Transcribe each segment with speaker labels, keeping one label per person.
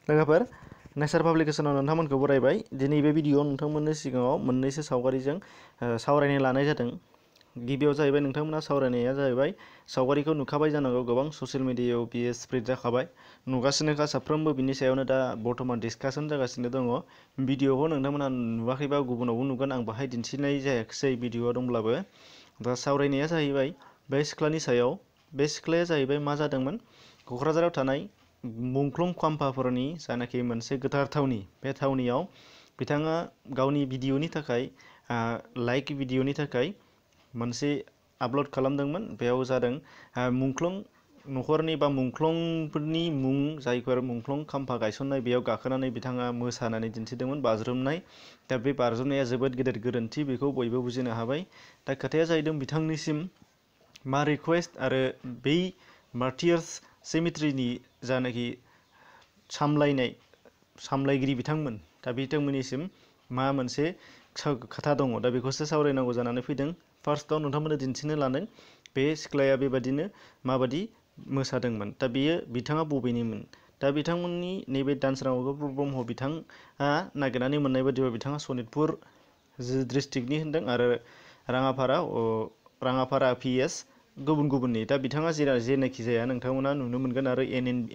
Speaker 1: लोगोफोर नेचार पाब्लिकेशनाव नोंथांमोनखौ बरायबाय। दिनै बे भिडिअ'आव नोंथांमोननि सिगाङाव मोननैसो सावगारिजों सावरायनो लानाय जादों। गिबियाव जाहैबाय नोंथांमोना सावरायनाया जाहैबाय सावगारिखौ नुखाबाय जानांगौ, गोबां ससियेल मिडियायाव बियो स्प्रेड जाखाबाय, नुगासिनोखा साफ्रोमबो। बिनि सायावनो दा बर्थमान डिसकासन जागासिनो दङ। भिडिअ'खौ नोंथांमोना नुवाखैबा गुबुनावबो नुगोन, आं बाहाय दिन्थिनाय जायाखिसै भिडिअ'आ दंब्लाबो। दा सावरायनाया जाहैबाय बे सिख्लानि सायाव। बे सिख्लाया जाहैबाय मा जादोंमोन, क'क्राझाराव थानाय मुंख्लं खाम्फाफोरनि जानाखि मोनसे गोथार थावनि, बे थावनियाव बिथाङा गावनि भिडिअ'नि थाखाय लाइक भिडिअ'नि थाखाय मोनसे आपल'ड खालामदोंमोन। बेयाव जादों मुंख्लं न'खरनि बा मुंख्लंफोरनि मुं, जायफोर मुंख्लं खाम्फा गायसननाय, बेयाव गाखोनानै बिथाङा मोसानानै दिन्थिदोंमोन, बाज्रुमनाय। दा बे बाज्रुमनाया जोबोद गेदेर गोरोन्थि, बेखौ बयबो बुजिनो हाबाय। दा खोथाया जाहैदों बिथांनिसिम मा रिकुवेस्ट आरो बै मार्टियार्स सेमिट्रिनि जानाखि सामलायगिरि बिथांमोन, दा बिथांमोननिसिम मा मोनसे खोथा दङ, दा बेखौसो सावरायनांगौ जानानै फैदों। फार्स्टआव नोंथांमोननो दिन्थिनो लादों बे सिख्लाया बेबादिनो माबादि मोसादोंमोन। दा बेयो बिथाङा बबेनिमोन? दा बिथांमोननि नैबे दानसोरां गगरपुर ब्रह्म बिथाङा नागिरनानै मोननाय बादिबा बिथाङा सनितपुर डिस्ट्रिक्टनि होनदों आरो राङापारा पिएस गुबुन गुबुननि। दा बिथाङा जेनाखि जाया नोंथांमोना नुनो मोनगोन आरो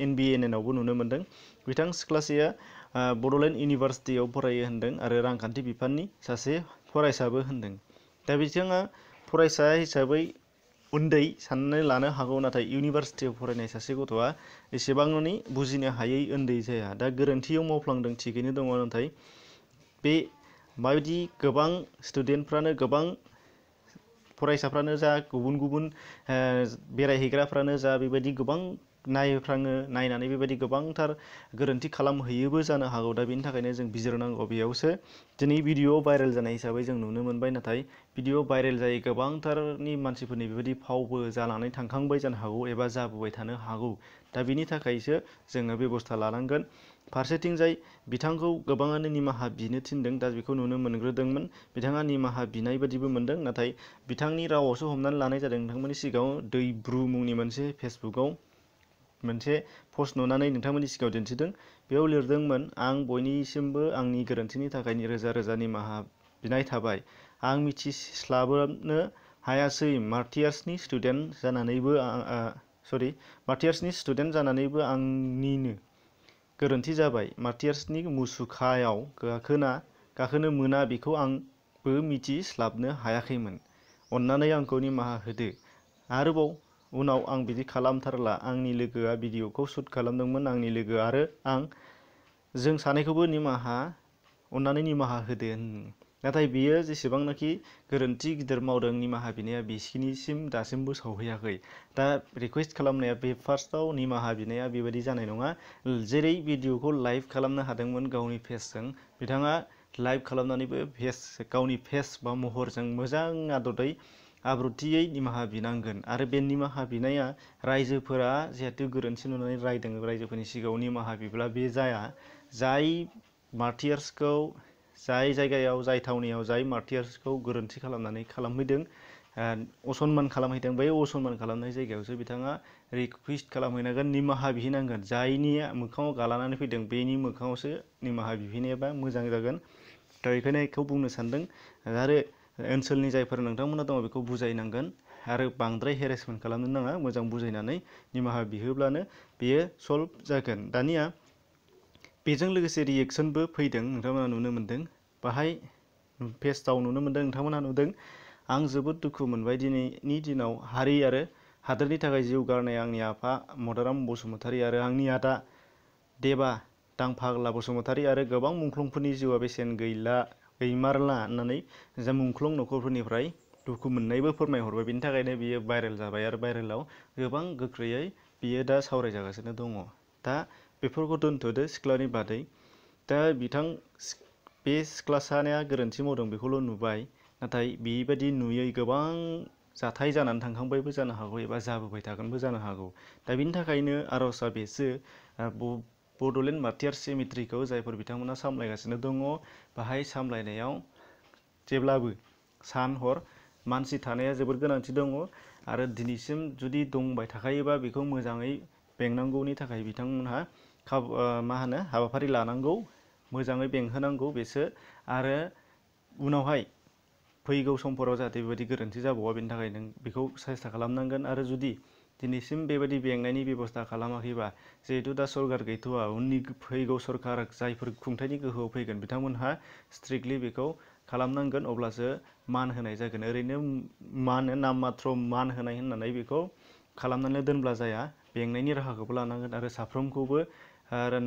Speaker 1: NBNN आवबो नुनो मोनदों। बिथां सिख्लासेया बड'लेण्ड इउनिभार्सिटियाव फरायो होनदों आरो रांखान्थि बिफाननि सासे फरायसाबो होनदों। दा बिथाङा फरायसा हिसाबै उन्दै साननानै लानो हागौ, नाथाय इउनिभार्सिटियाव फरायनाय सासे गथ'आ एसेबांनि बुजिनो हायै उन्दै जाया। दा गोरोन्थियाव मावफ्लांदों, थिगैनो दङ, नाथाय बे माबायदि गोबां स्टुडेन्टफ्रानो, गोबां फरायसाफ्रानो जा, गुबुन गुबुन बेरायहैग्राफ्रानो जा, बेबायदि गोबां नायनानै बेबायदि गोबांथार गोरोन्थि खालामहैयोबो जानो हागौ। दा बेनि थाखायनो जों बिजिरनांगौ। बेयावसो दिनै भिडिअ भाइरेल जानाय हिसाबै जों नुनो मोनबाय, नाथाय भिडिअ भाइरेल जायै गोबांथारनि मानसिफोरनि बेबायदि फावबो जानानै थांखांबाय जानो हागौ एबा जाबोबाय थानो हागौ। दा बेनि थाखायसो जोङो बेबस्था लानांगोन। फारसेथिंजाय बिथांखौ गोबाङानो निमाहा बिनो थिनदों, दा बेखौ नुनो मोनग्रोदोंमोन। बिथाङा निमाहा बिनाय बादिबो मोनदों, नाथाय बिथांनि रावावसो हमनानै लानाय जादों। नोंथांमोननि सिगाङाव दैब्रु मुंनि मोनसे फेसबुकआव मोनसे पस्ट नुनानै नोंथांमोननि सिगाङाव दिन्थिदों। बेयाव लिरदोंमोन, आं बयनिसिमबो आंनि गोरोन्थिनि थाखाय रोजा रोजा निमाहा बिनाय थाबाय। आं मिथिस्लाबनो हायासै मार्टियार्सनि स्टुडेन्ट जानानैबो आंनिनो गोरोन्थि जाबाय। मार्टियार्सनि मुसुखायाव गाखोनो मोना बेखौ आंबो मिथिस्लाबनो हायाखैमोन। अन्नानै आंखौ निमाहा होदो। आरोबाव उनाव आं बिदि खालामथारला। आंनि लोगोआ भिडिअ'खौ शुट खालामदोंमोन। आंनि लोगो आरो जों सानैखौबो अन्नानै निमाहा होदो। नाथाय बियो जेसेबांनाखि गोरोन्थि गिदिर मावदों, निमाहा बिनाया बिसिनिसिम दासिमबो सौहैयाखै। दा रिकुवेस्ट खालामनाया बे फार्स्टआव निमाहा बिनाया बेबायदि जानाय नङा। जेरै भिडिअ'खौ लाइभ खालामनो हादोंमोन गावनि फेसजों, बिथाङा लाइभ खालामनानैबो गावनि फेस बा महरजों मोजां आब्रुथियै निमाहा बिनांगोन। आरो बे निमाहा बिनाया रायजोफोरा जिहेतु गोरोन्थि नुनानै रायदों, रायजोफोरनि सिगाङाव निमाहा बिब्ला बे जाया। जाय मार्टियार्सखौ, जाय जायगायाव, जाय थावनियाव जाय मार्टियार्सखौ गोरोन्थि खालामहैदों, असनमान खालामहैदों, बै असनमान खालामनाय जायगायावसो बिथाङा रिकुवेस्ट खालामहैनांगोन, निमाहा बिहैनांगोन। जायनि मोखाङाव गालानानै फैदों बेनि मोखाङावसो निमाहा बिहैनायाबा मोजां जागोन। दा बेखायनो बेखौ बुंनो सानदों। आरो ओनसोलनि जायफोर नोंथांमोना दङ बेखौ बुजायनांगोन आरो बांद्राय हेरेसमेन्ट खालामनो नाङा। मोजां बुजायनानै निमाहा बिहोब्लानो बेयो सल्भ जागोन। दानिया बेजों लोगोसे रिएक्सनबो फैदों, नोंथांमोना नुनो मोनदों। बाहाय पेजआव नुनो मोनदों, नोंथांमोना नुदों। आं जोबोद दुखु मोनबाय दिनैनि दिनाव हारि आरो हादोरनि थाखाय जिउ गारनाय आंनि आफा मदाराम बसुमतारी आरो आंनि आदा देबा दांफाग्ला बसुमतारी आरो गोबां मुंख्लंफोरनि जिउआ बेसेन गैमारला होननानै मुंख्लं न'खरफोरनिफ्राय दुखु मोननायबो फोरमायहरबाय। बेनि थाखायनो बियो भाइरेल जाबाय आरो भाइरेलाव गोबां गोख्रैयै बियो दा सावरायजागासिनो दङ। दा बेफोरखौ दोनथ'दो सिख्लानि बादै। दा बे सिख्लासाया गोरोन्थि मावदों बेखौल' नुबाय, नाथाय बेबायदि नुयै गोबां जाथाय जानानै थांखांबायबो जानो हागौ एबा जाबोबाय थागोनबो जानो हागौ। दा बेनि थाखायनो आर'जआ बेसो, बड'लेण्ड मार्टियार्स सेमिट्रिखौ जायफोर बिथांमोना सामलायगासिनो दङ, बाहाय सामलायनायाव जेब्लाबो सान हर मानसि थानाया जोबोद गोनांथि दङ। आरो दिनैसिम जुदि दंबाय थाखायोबा बेखौ मोजाङै बेंनांगौनि थाखाय बिथांमोनहा मा होनो हाबाफारि लानांगौ, मोजाङै बेंहोनांगौ बेसो। आरो उनावहाय फैगौ समफोराव जाहाथे बेबायदि गोरोन्थि जाबावा बेनि थाखाय नों बेखौ सेस्था खालामनांगोन। आरो जुदि दिनैसिम बेबायदि बेंनायनि बेबस्था खालामाखैबा, जिहेतु दा सरकार गैथ'वा, उननि फैगौ सरकार जायफोर खुंथायनि गोहोआव फैगोन बिथांमोनहा स्ट्रिक्टलि बेखौ खालामनांगोन, अब्लासो मान होनाय जागोन। ओरैनो मा होनो नाम मात्र मान होनाय होननानै बेखौ खालामनानै दोनब्ला जाया, बेंनायनि राहाखौबो लानांगोन आरो साफ्रोमखौबो आरो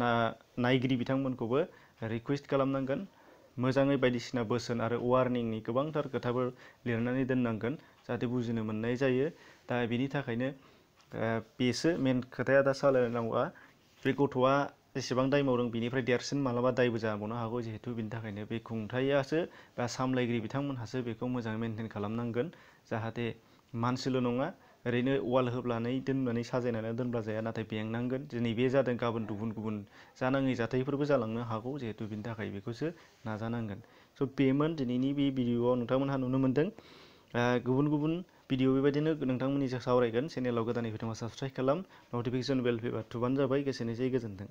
Speaker 1: नायगिरि बिथांमोनखौबो रिकुवेस्ट खालामनांगोन, मोजाङै बायदिसिना बोसोन आरो वार्निंनि गोबांथार खोथाफोर लिरनानै दोननांगोन जाहाथे बुजिनो मोननाय जायो। दा बेनि थाखायनो बेसो मेन खोथाया दा सालायनांगौआ। बे गथ'आ जेसेबां दाय मावदों बिनिफ्राय देरसिन मालाबा दायबो जाबावनो हागौ, जिहेतु बिनि थाखायनो बे खुंथायासो बा सामलायगिरि बिथांमोनहासो बेखौ मोजाङै मेनटेन खालामनांगोन, जाहाथे मानसिल' नङा ओरैनो वाल होब्लानै दोननानै साजायनानै दोनब्ला जाया, नाथाय बेंनांगोन। दिनै बे जादों, गाबोन गुबुन गुबुन जानाङै जाथायफोरबो जालांनो हागौ, जिहेतु बिनि थाखाय बेखौसो नाजानांगोन। स' बेमोन दिनैनि बे भिडिअ'आव नोंथांमोनहा नुनो मोन्दों। गुबुन गुबुन भिडिअ बेबायदिनो नोंथांमोननि सावरायगोन। चेनेलाव गोदानै फैदोंबा साबस्क्राइब खालाम, नटिफिकेसन बेल फैबा थुबानो जाबाय। गोजोनथों।